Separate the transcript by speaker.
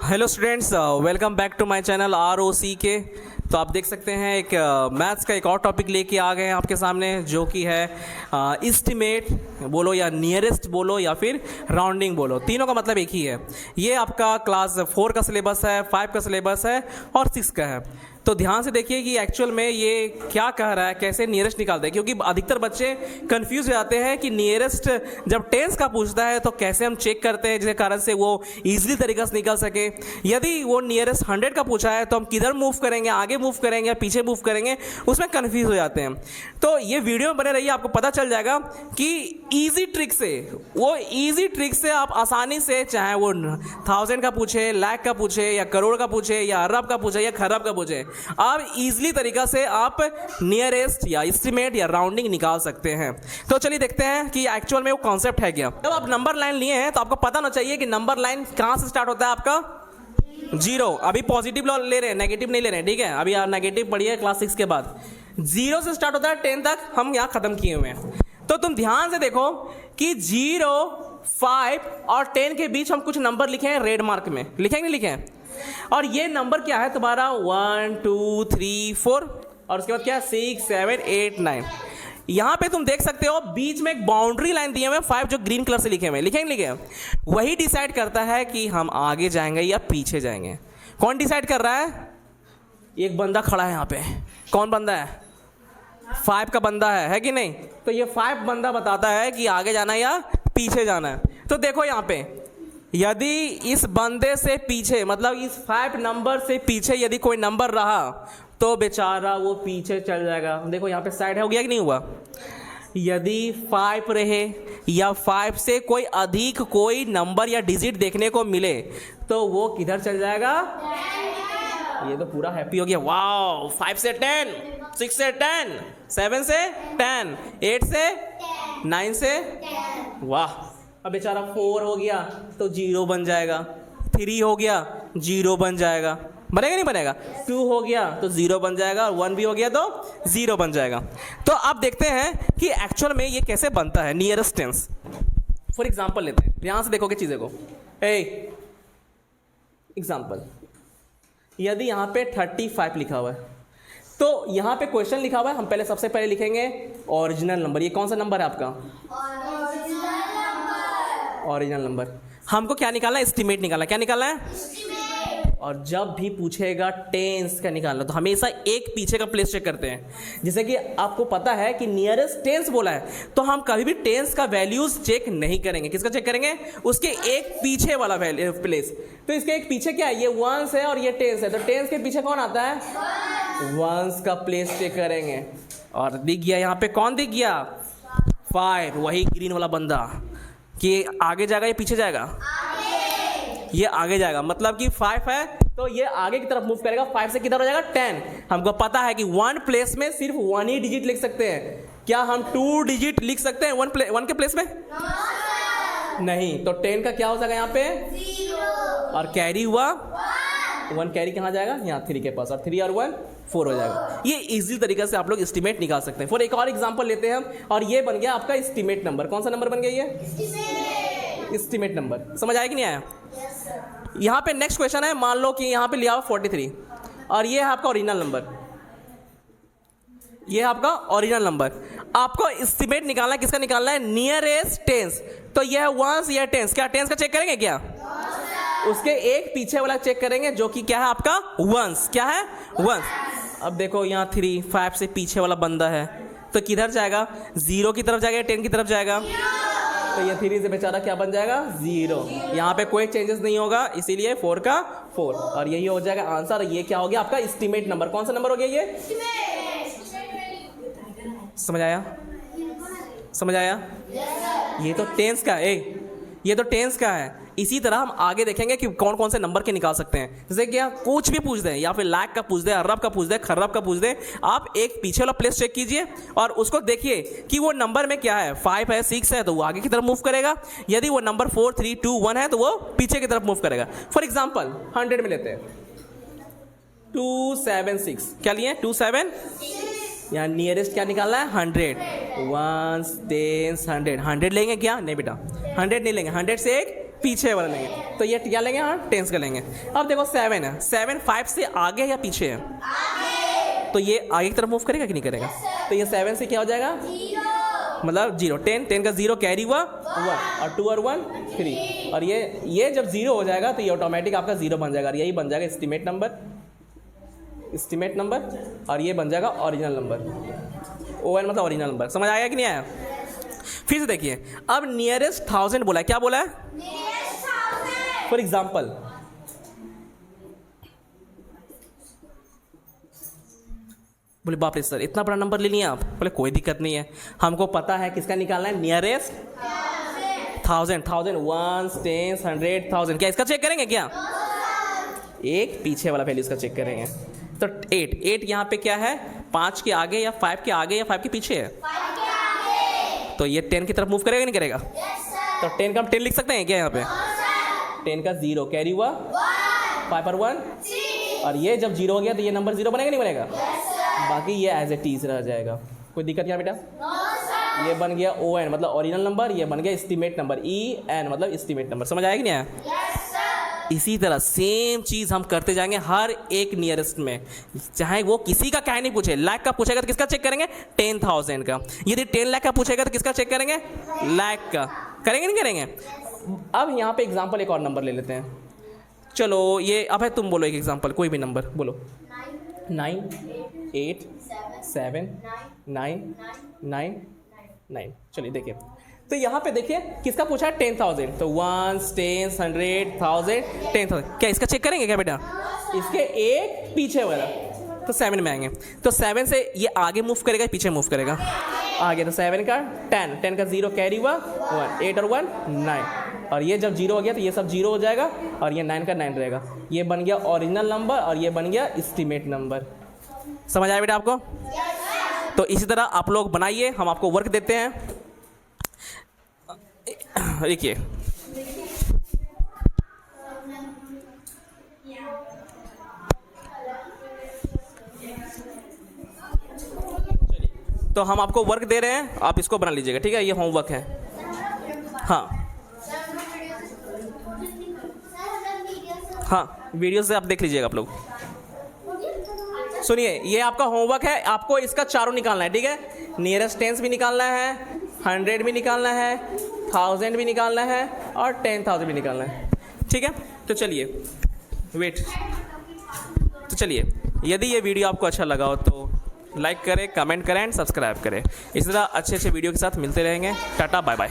Speaker 1: Hello students, welcome back to my channel ROCK। तो आप देख सकते हैं एक मैथ्स का एक और टॉपिक लेके आ गए हैं आपके सामने, जो कि है एस्टिमेट बोलो या नियरेस्ट बोलो या फिर राउंडिंग बोलो, तीनों का मतलब एक ही है। ये आपका क्लास 4 का सिलेबस है, 5 का सिलेबस है और 6 का है। तो ध्यान से देखिए कि एक्चुअल में ये क्या कह रहा है, कैसे नियरेस्ट निकालते हैं, क्योंकि अधिकतर बच्चे कंफ्यूज हो जाते हैं कि नियरेस्ट जब टेंस का पूछता है तो कैसे हम चेक करते हैं जिसके कारण से वो इजीली तरीके से निकल सके। यदि वो नियरेस्ट 100 का पूछा है तो हम किधर मूव करेंगे, आगे मूव करेंगे या पीछे मूव करेंगे, उसमें कंफ्यूज हो जाते हैं। तो ये वीडियो में बने रहिए, आपको पता चल जाएगा कि ईजी ट्रिक से आप आसानी से, चाहे वो 1000 का पूछे, लाख का पूछे या करोड़ का पूछे या अरब का पूछे या खरब का पूछे, आप इजीली तरीका से आप नियरेस्ट या एस्टिमेट या राउंडिंग निकाल सकते हैं। तो चलिए देखते हैं कि एक्चुअल में वो कॉन्सेप्ट है क्या। जब आप नंबर लाइन लिए हैं तो आपको पता होना चाहिए कि नंबर लाइन कहां से स्टार्ट होता है आपका 0। अभी पॉजिटिव ले रहे हैं, नेगेटिव नहीं ले रहे हैं, ठीक है। अभी आप नेगेटिव पढ़िए क्लास 6 के बाद। 0 से स्टार्ट होता है 10 तक, हम यहाँ खत्म किए हुए हैं। तो तुम ध्यान से देखो कि 0, 5 और 10 के बीच हम कुछ नंबर लिखे हैं रेड मार्क में, लिखे नहीं लिखे हैं। और ये नंबर क्या है तुम्हारा 1 2 3 4 और उसके बाद क्या है 6 7 8 9। यहां पे तुम देख सकते हो बीच में एक बाउंड्री लाइन दिए हुए 5 जो ग्रीन कलर से लिखे हुए, लिखे नहीं लिखे। वही डिसाइड करता है कि हम आगे जाएंगे या पीछे जाएंगे। कौन डिसाइड कर रहा है? एक बंदा खड़ा है यहाँ पे। कौन बंदा है? 5 का बंदा है कि नहीं? तो ये 5 बंदा बताता है कि आगे जाना है या पीछे जाना है। तो देखो यहाँ पे, यदि इस बंदे से पीछे, मतलब इस 5 नंबर से पीछे यदि कोई नंबर रहा तो बेचारा वो पीछे चल जाएगा। देखो यहाँ पे साइड है, हो गया कि नहीं हुआ? यदि 5 रहे या 5 से कोई अधिक कोई नंबर या डिजिट देखने को मिले तो वो किधर चल जाएगा? ये तो पूरा हैप्पी हो गया, वाओ। 5 से 10, 6 से 10, 7 से 10, 8 से 9 से, वाह। अब बेचारा 4 हो गया तो 0 बन जाएगा, 3 हो गया 0 बन जाएगा, बनेगा नहीं बनेगा? 2 हो गया तो 0 बन जाएगा, और 1 भी हो गया तो 0 बन जाएगा। तो आप देखते हैं कि एक्चुअल में ये कैसे बनता है नियरेस्ट टेंस। फॉर एग्जांपल लेते हैं, ध्यान से देखोगे चीज़ें को। एग्जांपल, यदि यहाँ पे 35 लिखा हुआ है तो यहाँ पे क्वेश्चन लिखा हुआ है, हम पहले सबसे पहले लिखेंगे ओरिजिनल नंबर। ये कौन सा नंबर है आपका? Original number. हमको क्या निकालना है? एस्टिमेट निकालना। क्या निकालना है? और जब भी पूछेगा टेंस का निकालना तो हमेशा एक पीछे का प्लेस चेक करते हैं। जैसे कि आपको पता है कि नियरेस्ट टेंस बोला है तो हम कभी भी टेंस का वैल्यूज चेक नहीं करेंगे। किसका चेक करेंगे? उसके एक पीछे वाला प्लेस। तो इसके एक पीछे क्या है? ये वंस है और ये टेंस है, तो टेंस के पीछे कौन आता है? वंस का प्लेस चेक करेंगे। और दिख गया यहाँ पे, कौन दिख गया? 5, वही ग्रीन वाला बंदा। कि आगे जाएगा या पीछे जाएगा? ये आगे जाएगा, मतलब कि 5 है तो ये आगे की तरफ मूव करेगा। 5 से किधर हो जाएगा? 10। हमको पता है कि 1 प्लेस में सिर्फ 1 ही डिजिट लिख सकते हैं। क्या हम 2 डिजिट लिख सकते हैं 1 के प्लेस में? नहीं। तो 10 का क्या हो जाएगा यहाँ पे? 0। और कैरी हुआ 1, कैरी कहाँ जाएगा? यहाँ 3 के पास, और 3 और 1 4 हो जाएगा। ये इजी तरीके से आप लोग एस्टिमेट निकाल सकते हैं। फॉर एक और एग्जांपल लेते हैं हम, और ये बन गया आपका एस्टिमेट नंबर। कौन सा नंबर बन गया ये? Estimate number. समझ आया कि नहीं आया? यहाँ पे नेक्स्ट क्वेश्चन है, मान लो कि यहाँ पे लिया हुआ 43 और ये है आपका ओरिजिनल नंबर। ये है आपका ओरिजिनल नंबर। आपको एस्टिमेट निकालना है, किसका निकालना है? Nearest tense. तो ये है वंस, ये टेंस। क्या टेंस का चेक करेंगे क्या? उसके एक पीछे वाला चेक करेंगे, जो कि क्या है आपका? वंस। क्या है? वंस। अब देखो यहाँ 3, 5 से पीछे वाला बंदा है तो किधर जाएगा? 0 की तरफ जाएगा, 10 की तरफ जाएगा। तो ये 3 से बेचारा क्या बन जाएगा? 0। यहाँ पे कोई चेंजेस नहीं होगा, इसीलिए 4 का 4, और यही हो जाएगा आंसर। ये क्या हो गया आपका? Estimate number. कौन सा नंबर हो गया ये? समझ आया? समझ आया? ये तो टेंस का है, ये तो टेंस का है। इसी तरह हम आगे देखेंगे कि कौन कौन से नंबर के निकाल सकते हैं। जैसे कि कुछ भी पूछ दें, या फिर लाख का पूछ दें, अरब का पूछ दें, खरब का पूछ दें, आप एक पीछे वाला प्लेस चेक कीजिए और उसको देखिए कि वो नंबर में क्या है। 5 है, 6 है तो वो आगे की तरफ मूव करेगा। यदि वो नंबर 4 3 2 1 है तो वो पीछे की तरफ मूव करेगा। फॉर एग्जाम्पल 100 में लेते हैं 276। क्या लिए? 27। यहाँ नियरेस्ट क्या निकालना है? 100। 1 10 100 लेंगे क्या? नहीं बेटा, 100 नहीं लेंगे। 100 से एक पीछे वाला लेंगे, तो ये क्या लेंगे, हाँ टेंस का लेंगे। अब देखो 7 है, 7 5 से आगे या पीछे है, तो ये आगे की तरफ मूव करेगा कि नहीं करेगा, तो ये 7 से क्या हो जाएगा, मतलब 0, 10 का 0 कैरी हुआ 1, और 2 और 1 3, और ये जब 0 हो जाएगा तो ये ऑटोमेटिक आपका 0 बन जाएगा, और यही बन जाएगा एस्टिमेट नंबर, और ये बन जाएगा ओरिजिनल नंबर। ON मतलब ओरिजिनल नंबर। समझ आया कि नहीं आया? फिर से देखिए, अब नियरेस्ट 1000 बोला है, क्या बोला है, फॉर एग्जाम्पल बोले बाप रे सर इतना बड़ा नंबर ले लिया आप, बोले कोई दिक्कत नहीं है, हमको पता है किसका निकालना है, नियरेस्ट 1000, 1s 10s 100 1000, क्या इसका चेक करेंगे क्या, एक पीछे वाला वैल्यू इसका चेक करेंगे। तो 8 यहाँ पे क्या है, 5 के आगे या 5 के आगे या 5 के पीछे है, तो ये 10 की तरफ मूव करेगा नहीं करेगा, तो 10 का हम 10 लिख सकते हैं क्या, यहाँ पे 10 का 0 कैरी हुआ 5 पर 1, और ये जब 0 हो गया तो ये नंबर 0 बनेगा नहीं बनेगा, बाकी ये एज ए टीज रह जाएगा। कोई दिक्कत क्या बेटा, ये बन गया ON मतलब ओरिजिनल नंबर, ये बन गया एस्टिमेट नंबर, EN मतलब एस्टिमेट नंबर। समझ आया कि नहीं आया? इसी तरह सेम चीज हम करते जाएंगे हर एक नियरेस्ट में, चाहे वो किसी का क्या नहीं पूछे, लाख का पूछेगा तो किसका चेक करेंगे, 10,000 का, यदि 10 लाख का पूछेगा तो किसका चेक करेंगे, लाख का, करेंगे नहीं करेंगे। अब यहाँ पे एग्जाम्पल एक और नंबर ले लेते हैं, चलो ये अब है, तुम बोलो एक एग्जाम्पल, कोई भी नंबर बोलो, 9 8 7 9 9 9। चलिए देखिए, तो यहाँ पे देखिए किसका पूछा है, 10,000, तो 1s 10s 100 1000 10,000, क्या इसका चेक करेंगे क्या बेटा, इसके एक पीछे वाला, तो 7 में आएंगे, तो 7 से ये आगे मूव करेगा पीछे मूव करेगा, आगे तो 7 का 10 का 0 कैरी हुआ 1, 8 और 1 9, और ये जब 0 हो गया तो ये सब 0 हो जाएगा, और ये 9 का 9 रहेगा, ये बन गया ओरिजिनल नंबर, और ये बन गया एस्टिमेट नंबर। समझ आया बेटा आपको? तो इसी तरह आप लोग बनाइए, हम आपको वर्क देते हैं। देखिए तो हम आपको वर्क दे रहे हैं, आप इसको बना लीजिएगा, ठीक है, ये होमवर्क है। हाँ वीडियो से आप देख लीजिएगा आप लोग। सुनिए, ये आपका होमवर्क है, आपको इसका चारों निकालना है, ठीक है, नियरेस्ट 10 भी निकालना है, 100 भी निकालना है, 1000 भी निकालना है, और 10,000 भी निकालना है, ठीक है। तो चलिए तो चलिए, यदि ये वीडियो आपको अच्छा लगा हो तो लाइक करें, कमेंट करें एंड सब्सक्राइब करें। इसी तरह अच्छे अच्छे वीडियो के साथ मिलते रहेंगे। Tata bye bye.